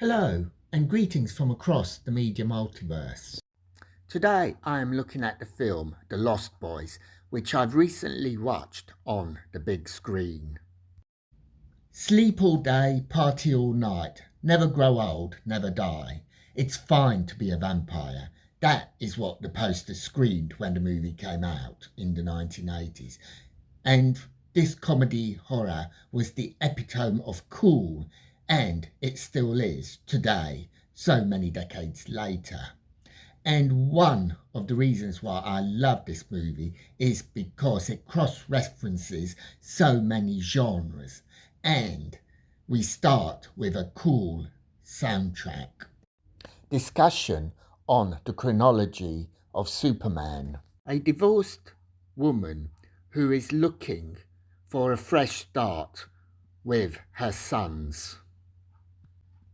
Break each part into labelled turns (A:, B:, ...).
A: Hello and greetings from across the Media Multiverse. Today I am looking at the film The Lost Boys, which I've recently watched on the big screen. Sleep all day, party all night, never grow old, never die. It's fine to be a vampire. That is what the poster screamed when the movie came out in the 1980s. And this comedy horror was the epitome of cool, and it still is today, so many decades later. And one of the reasons why I love this movie is because it cross-references so many genres, and we start with a cool soundtrack. Discussion on the chronology of Superman. A divorced woman who is looking for a fresh start with her sons.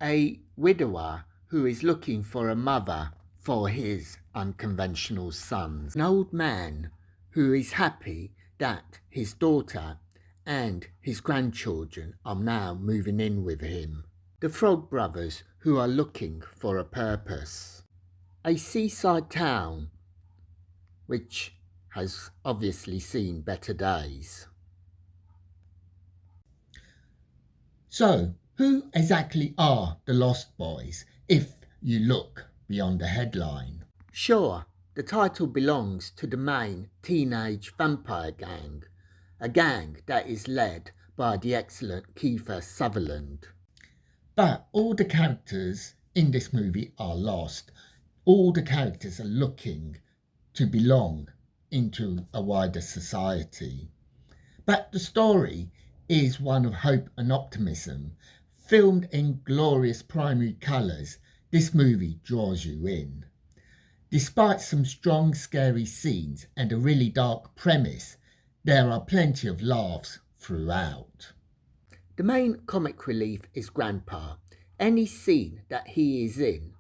A: A widower who is looking for a mother for his unconventional sons. An old man who is happy that his daughter and his grandchildren are now moving in with him. The Frog Brothers who are looking for a purpose. A seaside town which has obviously seen better days. So, who exactly are the Lost Boys if you look beyond the headline? Sure, the title belongs to the main teenage vampire gang, a gang that is led by the excellent Kiefer Sutherland. But all the characters in this movie are lost. All the characters are looking to belong into a wider society. But the story is one of hope and optimism. Filmed in glorious primary colours, this movie draws you in. Despite some strong, scary scenes and a really dark premise, there are plenty of laughs throughout. The main comic relief is Grandpa. Any scene that he is in,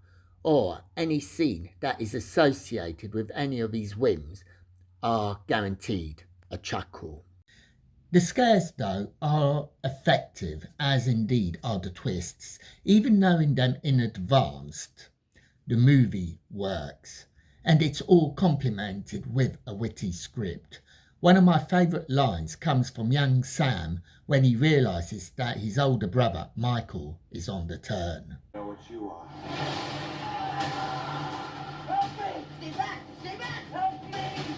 A: or any scene that is associated with any of his whims, are guaranteed a chuckle. The scares, though, are effective, as indeed are the twists. Even knowing them in advance, the movie works, and it's all complemented with a witty script. One of my favourite lines comes from young Sam when he realises that his older brother, Michael, is on the turn.
B: I know what you are.
C: Help me! Stay back! Stay back! Help me!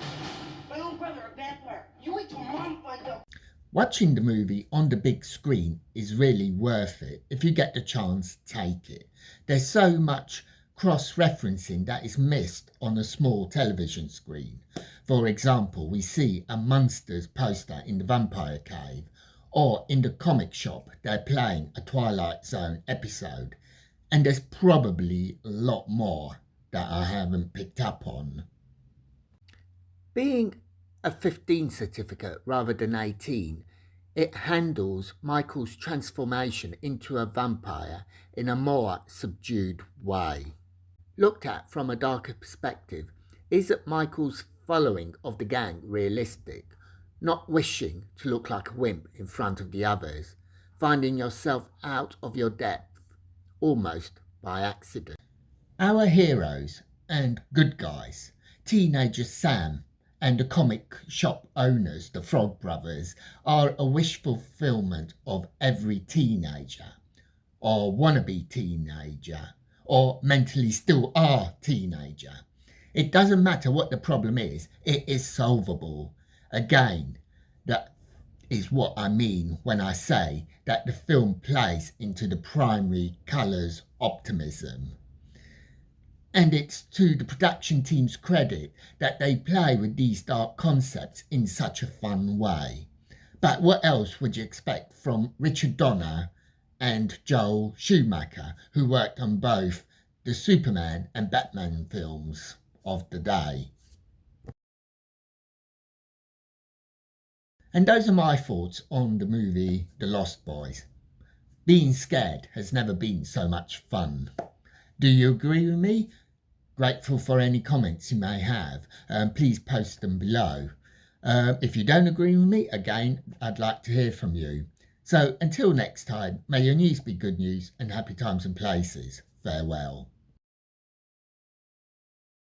C: My little brother, a vampire. You wait till Mom finds out.
A: Watching the movie on the big screen is really worth it. If you get the chance, take it. There's so much cross-referencing that is missed on a small television screen. For example, we see a Munsters poster in the Vampire Cave, or in the comic shop they're playing a Twilight Zone episode, and there's probably a lot more that I haven't picked up on. Being a 15 certificate rather than 18, it handles Michael's transformation into a vampire in a more subdued way. Looked at from a darker perspective, is that Michael's following of the gang realistic, not wishing to look like a wimp in front of the others, finding yourself out of your depth, almost by accident. Our heroes and good guys, teenager Sam and the comic shop owners, the Frog Brothers, are a wish fulfillment of every teenager, or wannabe teenager, or mentally still are teenager. It doesn't matter what the problem is, it is solvable. Again, that is what I mean when I say that the film plays into the primary colours optimism. And it's to the production team's credit that they play with these dark concepts in such a fun way. But what else would you expect from Richard Donner and Joel Schumacher, who worked on both the Superman and Batman films of the day? And those are my thoughts on the movie The Lost Boys. Being scared has never been so much fun. Do you agree with me? Grateful for any comments you may have. Please post them below. If you don't agree with me, again, I'd like to hear from you. So until next time, may your news be good news and happy times and places. Farewell.